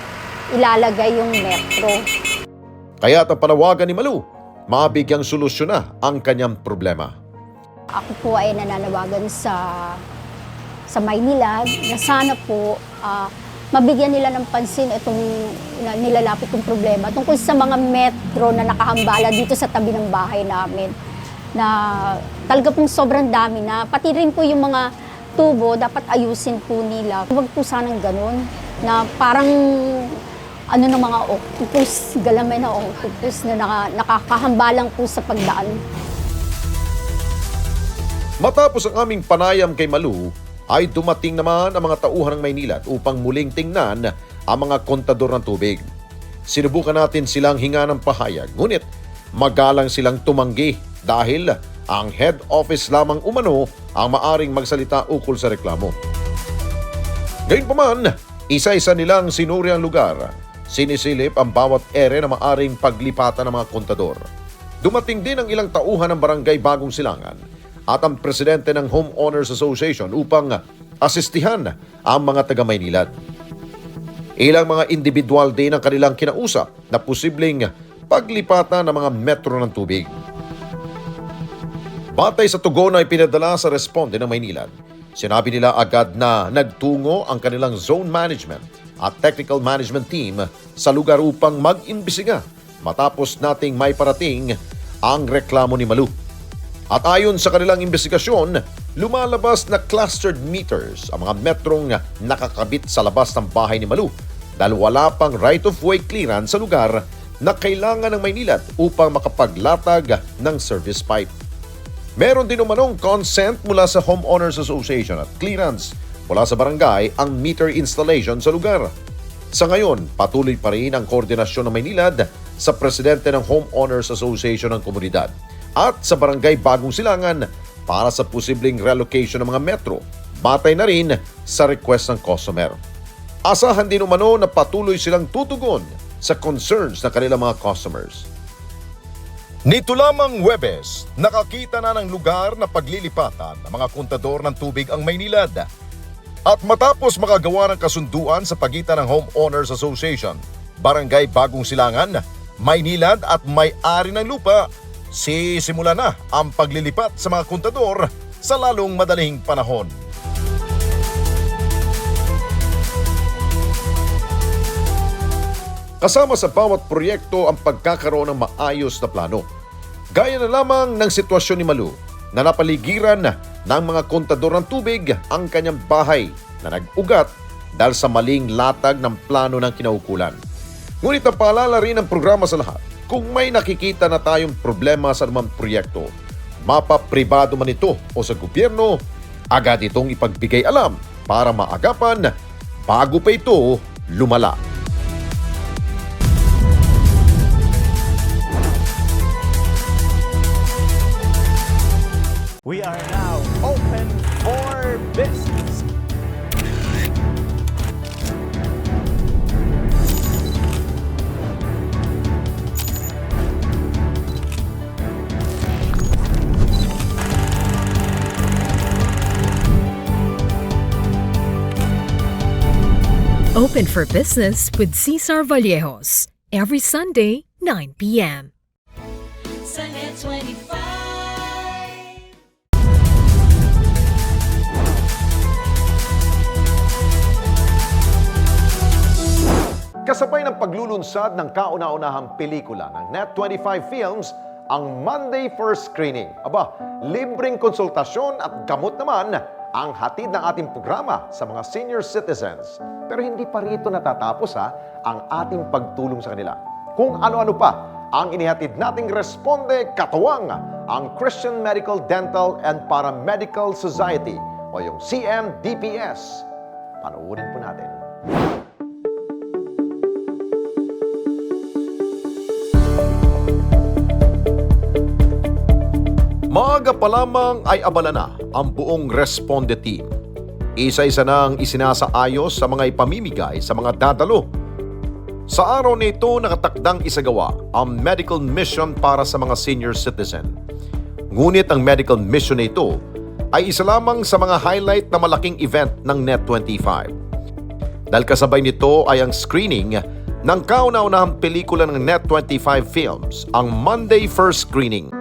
ilalagay yung metro. Kaya ang panawagan ni Malu, mabigyang solusyon na ang kanyang problema. Ako po ay nananawagan sa Maynilad na sana po mabigyan nila ng pansin itong nilalapit kong problema tungkol sa mga metro na nakahambala dito sa tabi ng bahay namin. Na talaga pong sobrang dami na, pati rin po yung mga tubo, dapat ayusin po nila. Huwag po sanang ganun, na parang ng mga octopus, galamay na octopus na nakakahambalang po sa pagdaan. Matapos ang aming panayam kay Malu, ay dumating naman ang mga tauhan ng Maynilad upang muling tingnan ang mga kontador ng tubig. Sinubukan natin silang hinga ng pahayag, ngunit magalang silang tumanggi dahil ang head office lamang umano ang maaring magsalita ukol sa reklamo. Gayunpaman, isa-isa nilang sinuri ang lugar. Sinisilip ang bawat ere na maaring paglipatan ng mga kontador. Dumating din ang ilang tauhan ng barangay Bagong Silangan at ang presidente ng Homeowners Association upang asistihan ang mga taga-Maynilad. Ilang mga individual din ang kanilang kinausap na posibleng paglipatan ng mga metro ng tubig. Batay sa tugon na ipinadala sa responde ng Maynilad, sinabi nila agad na nagtungo ang kanilang zone management at technical management team sa lugar upang mag-imbisiga matapos nating may parating ang reklamo ni Malu. At ayon sa kanilang investigasyon, lumalabas na clustered meters ang mga metrong nakakabit sa labas ng bahay ni Malu dahil wala pang right-of-way clearance sa lugar na kailangan ng Maynilad upang makapaglatag ng service pipe. Meron din umanong consent mula sa Homeowners Association at clearance mula sa barangay ang meter installation sa lugar. Sa ngayon, patuloy pa rin ang koordinasyon ng Maynilad sa presidente ng Homeowners Association ng komunidad at sa barangay Bagong Silangan para sa posibleng relocation ng mga metro, batay na rin sa request ng customer. Asahan din umano na patuloy silang tutugon sa concerns ng kanilang mga customers. Nito lamang Huwebes, nakakita na ng lugar na paglilipatan ng mga kontador ng tubig ang Maynilad. At matapos makagawa ng kasunduan sa pagitan ng Homeowners Association, Barangay Bagong Silangan, Maynilad at may-ari ng lupa, sisimula na ang paglilipat sa mga kontador sa lalong madaling panahon. Kasama sa bawat proyekto ang pagkakaroon ng maayos na plano. Gaya na lamang ng sitwasyon ni Malu na napaligiran ng mga kontador ng tubig ang kanyang bahay na nag-ugat dahil sa maling latag ng plano ng kinaukulan. Ngunit napaalala rin ang programa sa lahat, kung may nakikita na tayong problema sa anumang proyekto, mapapribado man ito o sa gobyerno, agad itong ipagbigay alam para maagapan bago pa ito lumala. We are now open for business. Open for Business with Cesar Vallejos. Every Sunday, 9 p.m. Sunday 25. Kasabay ng paglulunsad ng kauna-unahang pelikula ng Net25 Films, ang Monday First Screening. Aba, libreng konsultasyon at gamot naman ang hatid ng ating programa sa mga senior citizens. Pero hindi pa rito natatapos ang ating pagtulong sa kanila. Kung ano-ano pa ang inihatid nating responde katuwang ang Christian Medical, Dental and Paramedical Society o yung CMDPS. Panoorin po natin. Maaga pa lamang ay abala na ang buong Responde team. Isa-isa nang isinasaayos sa mga ipamimigay sa mga dadalo. Sa araw na ito, nakatakdang isagawa ang medical mission para sa mga senior citizen. Ngunit ang medical mission na ito ay isa lamang sa mga highlight na malaking event ng Net25. Dahil kasabay nito ay ang screening ng kauna-unahang pelikula ng Net25 Films, ang Monday First Screening.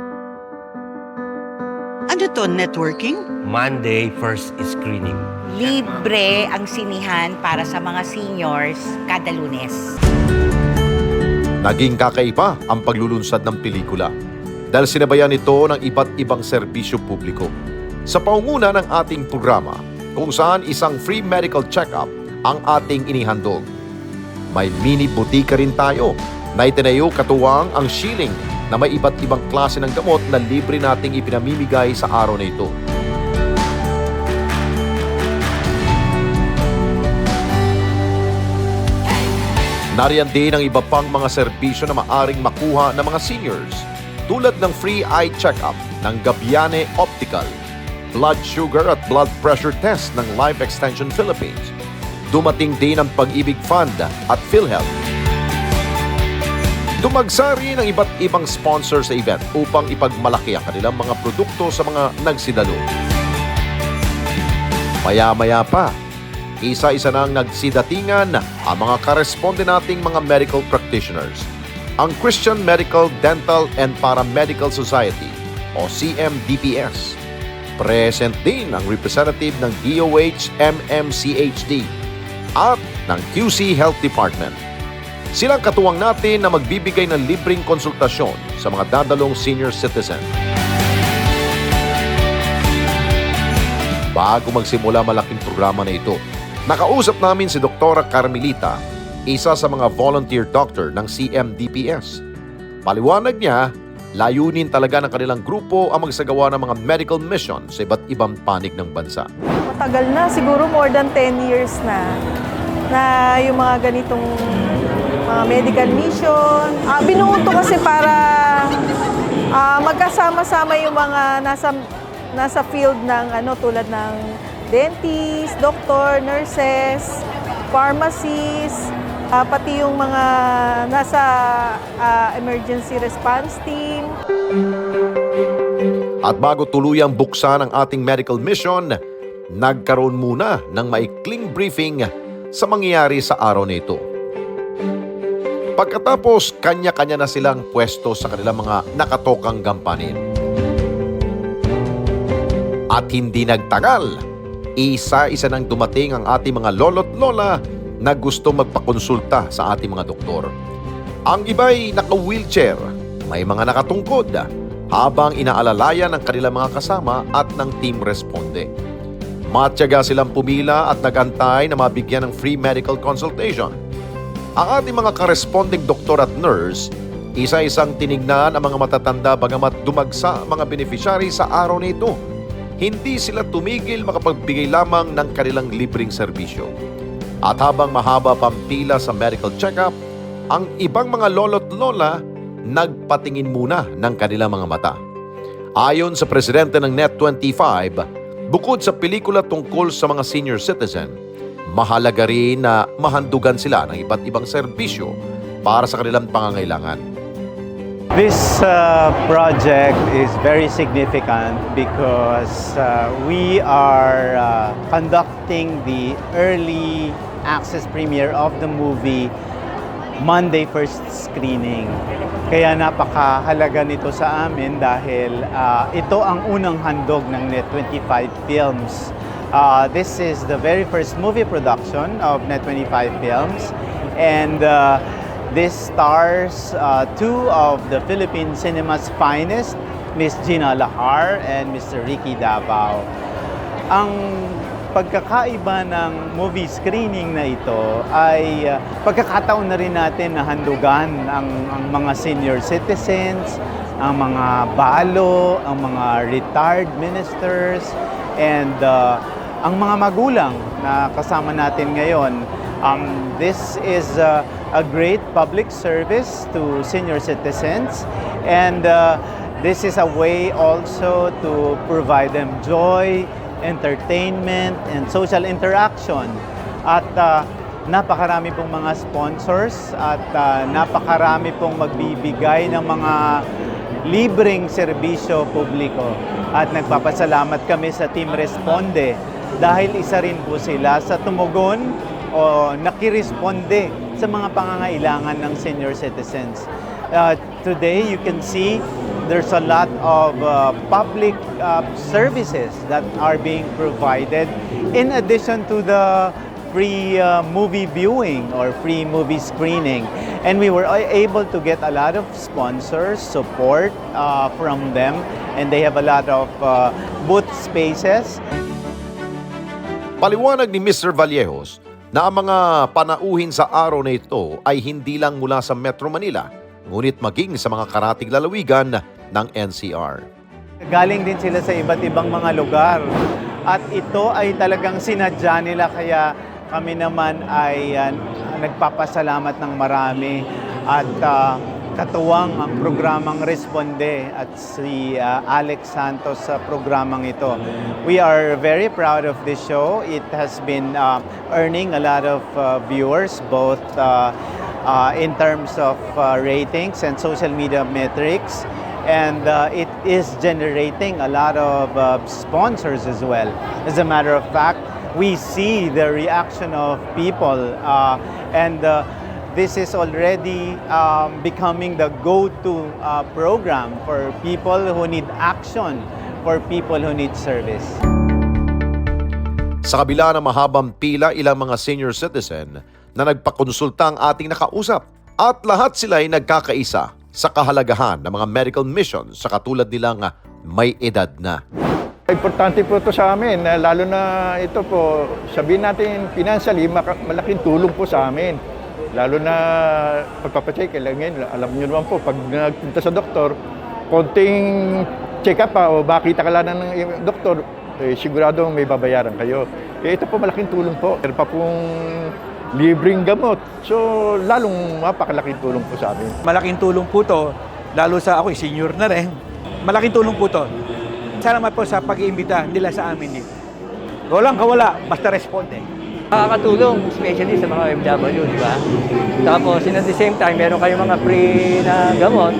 Ano to, networking? Monday first screening. Libre ang sinihan para sa mga seniors kada Lunes. Naging kakaiba ang paglulunsad ng pelikula dahil sinabayan ito ng iba't ibang serbisyo publiko. Sa paunguna ng ating programa, kung saan isang free medical check-up ang ating inihandog. May mini butika rin tayo na itinayo katuwang ang shilling na may iba't ibang klase ng gamot na libre nating ipinamimigay sa araw na ito. Nariyan din ang iba pang mga serbisyo na maaring makuha ng mga seniors tulad ng free eye check-up ng Gabiane Optical, blood sugar at blood pressure test ng Life Extension Philippines. Dumating din ang Pag-ibig Fund at PhilHealth. Dumagsa rin ang iba't ibang sponsor sa event upang ipagmalaki ang kanilang mga produkto sa mga nagsidalo. Maya-maya pa, isa-isa nang nagsidatingan ang mga karesponde nating mga medical practitioners. Ang Christian Medical, Dental and Paramedical Society o CMDPS. Present din ang representative ng DOH MMCHD at ng QC Health Department. Silang katuwang natin na magbibigay ng libreng konsultasyon sa mga dadalong senior citizen. Bago magsimula malaking programa na ito, nakausap namin si Dr. Carmelita, isa sa mga volunteer doctor ng CMDPS. Paliwanag niya, layunin talaga ng kanilang grupo ang magsagawa ng mga medical mission sa iba't ibang panig ng bansa. Matagal na, siguro more than 10 years na yung mga ganitong medical mission. Binuo to kasi para magkasama-sama yung mga nasa field ng tulad ng dentist, doctor, nurses, pharmacists, pati yung mga nasa emergency response team. At bago tuluyang buksan ang ating medical mission, nagkaroon muna ng maikling briefing sa mangyayari sa araw na ito. Pagkatapos, kanya-kanya na silang pwesto sa kanilang mga nakatokang gampanin. At hindi nagtagal, isa-isa nang dumating ang ating mga lolo't lola na gusto magpakonsulta sa ating mga doktor. Ang iba'y naka-wheelchair, may mga nakatungkod, habang inaalalayan ng kanilang mga kasama at ng Team Responde. Matyaga silang pumila at nagantay na mabigyan ng free medical consultation. Ang ating mga corresponding doktor at nurse, isa-isang tinignan ang mga matatanda bagamat dumagsa ang mga beneficiary sa araw na ito. Hindi sila tumigil makapagbigay lamang ng kanilang libreng serbisyo. At habang mahaba pang pila sa medical check-up, ang ibang mga lolo't lola nagpatingin muna ng kanilang mga mata. Ayon sa presidente ng Net25, bukod sa pelikula tungkol sa mga senior citizen, mahalaga rin na mahandugan sila ng iba't ibang serbisyo para sa kanilang pangangailangan. This project is very significant because we are conducting the early access premiere of the movie Monday First Screening. Kaya napakahalaga nito sa amin dahil ito ang unang handog ng Net25 Films. This is the very first movie production of Net25 Films, and this stars two of the Philippine cinema's finest, Miss Gina Lahar and Mr. Ricky Davao. Ang pagkakaiba ng movie screening na ito ay pagkakataon na rin natin na handugan ang mga senior citizens, ang mga balo, ang mga retired ministers, and ang mga magulang na kasama natin ngayon. This is a great public service to senior citizens, and this is a way also to provide them joy, entertainment, and social interaction. At napakarami pong mga sponsors at napakarami pong magbibigay ng mga libreng serbisyo publiko. At nagpapasalamat kami sa Team Responde dahil isa rin po sila sa tumugon o nakiresponde sa mga pangangailangan ng senior citizens. Today, you can see there's a lot of public services that are being provided in addition to the free movie viewing or free movie screening. And we were able to get a lot of sponsors, support from them, and they have a lot of booth spaces. Paliwanag ni Mr. Vallejos na ang mga panauhin sa araw na ito ay hindi lang mula sa Metro Manila, ngunit maging sa mga karatig lalawigan ng NCR. Galing din sila sa iba't ibang mga lugar at ito ay talagang sinadya nila, kaya kami naman ay nagpapasalamat ng marami at katuwang ang programang Responde at si Alex Santos sa programang ito. We are very proud of this show. It has been earning a lot of viewers, both in terms of ratings and social media metrics. And it is generating a lot of sponsors as well. As a matter of fact, we see the reaction of people and this is already becoming the go-to program for people who need action, for people who need service. Sa kabila ng mahabang pila, ilang mga senior citizen na nagpakonsulta ang ating nakausap at lahat sila ay nagkakaisa sa kahalagahan ng mga medical missions sa katulad nilang may edad na. Importante po ito sa amin, lalo na ito po, sabihin natin financially, malaking tulong po sa amin. Lalo na pagpapacheck, alam nyo naman po, pag nagpunta sa doktor, konting check-up pa o makita ka lang ng doktor, sigurado may babayaran kayo. Ito po malaking tulong po. Meron pa pong libreng gamot. So, lalong mapakalaking tulong po sa amin. Malaking tulong po to, lalo sa ako, senior na rin. Malaking tulong po to. Salamat po sa pag-iimbita nila sa amin dito. Walang kawala, basta responde. Nakakatulong, especially sa mga OFW, di ba? Tapos, at the same time, meron kayong mga free na gamot,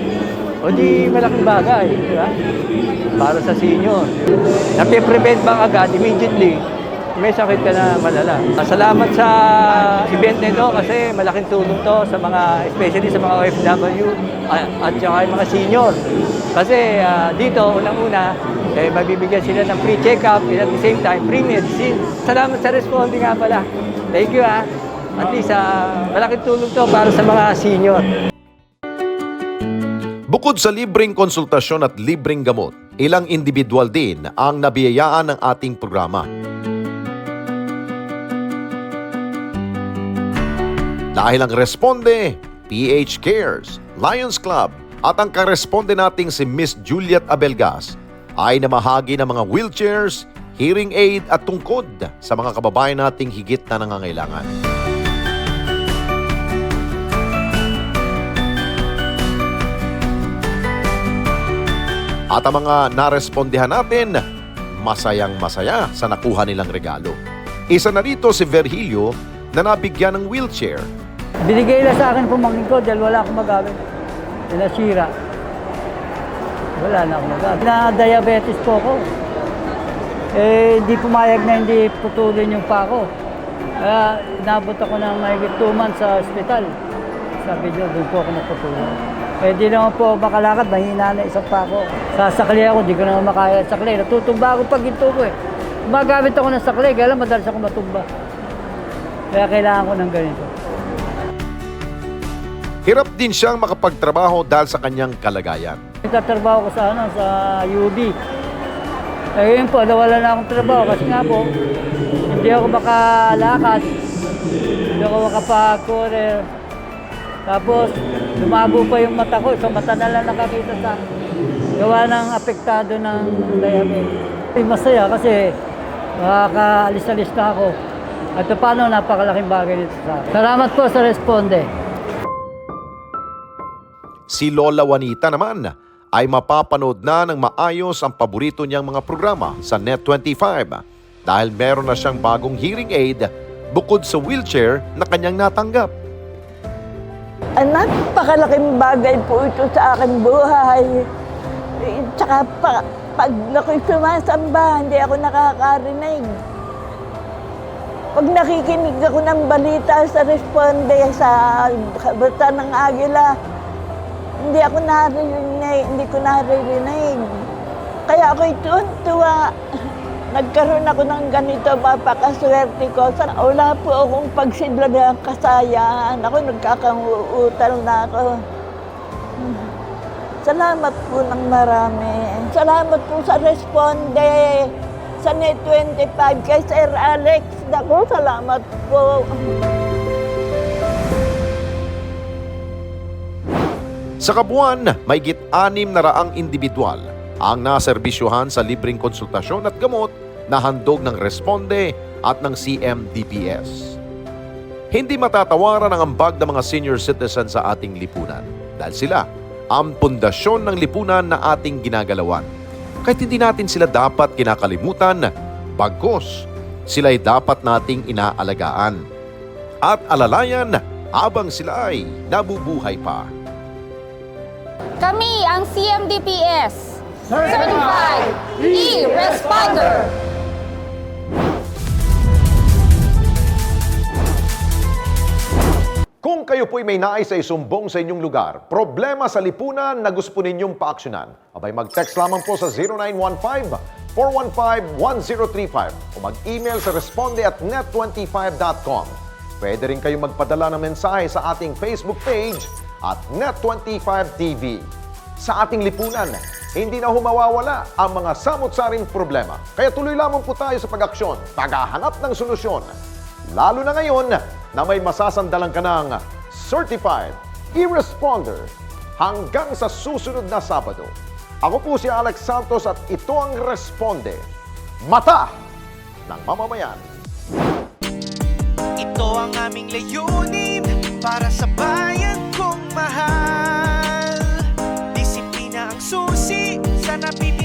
o di malaking bagay, di ba? Para sa senior. Napiprevent bang agad, immediately, may sakit ka na malala. Salamat sa event nito kasi malaking tulong to sa mga, especially sa mga OFW at saka yung mga senior. Kasi dito, unang-una, mabibigyan sila ng free check-up and at the same time, free medicine. Salamat sa Responde nga pala. Thank you At least, malaking tulong to para sa mga senior. Bukod sa libreng konsultasyon at libreng gamot, ilang individual din ang nabiyayaan ng ating programa. Dahil ang Responde, PH Cares, Lions Club at ang karesponde nating si Miss Juliet Abelgas ay namahagi ng mga wheelchairs, hearing aid at tungkod sa mga kababayan nating higit na nangangailangan. At ang mga narespondehan natin, masayang-masaya sa nakuha nilang regalo. Isa na rito si Virgilio na nabigyan ng wheelchair. Binigay na sa akin pumangkin ko dahil wala akong magamit. Nasira. Wala na akong magamit. Na-diabetes po ako. Hindi pumayag na hindi putulin yung pa ko. Kaya inabot ako ng mahigit 2 months sa ospital. Sabi niyo, doon po ako naputulin. Di naman po makalakad, mahina na isang pa ko. Sasakli ako, di ko naman makaya sakli. Natutumba ako pag ginto ko Magamit ako ng sakli, kaya lang madalas ako matumba. Kaya kailangan ko ng ganito. Hirap din siyang makapagtrabaho dahil sa kanyang kalagayan. Nagtatrabaho ko sa UB. Eh yun po, nawala na akong trabaho kasi nga po, hindi ako makalakad, hindi ako makapag-courier. Tapos, lumabo pa yung mata ko, isang mata na lang nakakita sa gawa ng apektado ng diabetes. Masaya kasi makakaalis-alis na ako. At paano, napakalaking bagay nito sa akin. Salamat po sa Responde. Si Lola Juanita naman ay mapapanood na ng maayos ang paborito niyang mga programa sa Net25 dahil meron na siyang bagong hearing aid bukod sa wheelchair na kanyang natanggap. Napakalaking bagay po ito sa aking buhay. Tsaka pag ako'y sumasamba, hindi ako nakakarinig. Pag nakikinig ako ng balita sa Responde, sa Kabataan ng Agila, hindi ko naririnig. Kaya ako'y tuwa. Nagkaroon ako ng ganito, mapakaswerte ko. Wala po akong pagsidla ng kasayaan. Ako nagkakauutal na ako. Salamat po ng marami. Salamat po sa Responde, sa Net25, kay Sir Alex. Naku, salamat po. Sa Kabuuan, mahigit 600 individual ang naserbisyohan sa libreng konsultasyon at gamot na handog ng Responde at ng CMDPS. Hindi matatawaran ang ambag ng mga senior citizens sa ating lipunan dahil sila ang pundasyon ng lipunan na ating ginagalawan. Kahit hindi natin sila dapat kinakalimutan, bagkus sila'y dapat nating inaalagaan at alalayan habang sila ay nabubuhay pa. Kami ang CMDPS Certified E-Responder. Kung kayo po'y may nais ay sumbong sa inyong lugar, problema sa lipunan na gusto po ninyong paaksyonan, abay mag-text lamang po sa 0915-415-1035 o mag-email sa responde@net25.com. Pwede rin kayo magpadala ng mensahe sa ating Facebook page at Net25TV. Sa ating lipunan, hindi na humawawala ang mga samot-saring problema. Kaya tuloy lamang po tayo sa pag-aksyon, paghahanap ng solusyon. Lalo na ngayon na may masasandalan ka ng Certified E-Responder hanggang sa susunod na Sabado. Ako po si Alex Santos at ito ang Responde, Mata ng Mamamayan. Ito ang aming layunin para sa bayan kong mahal. Disiplina ang susi sa napipili.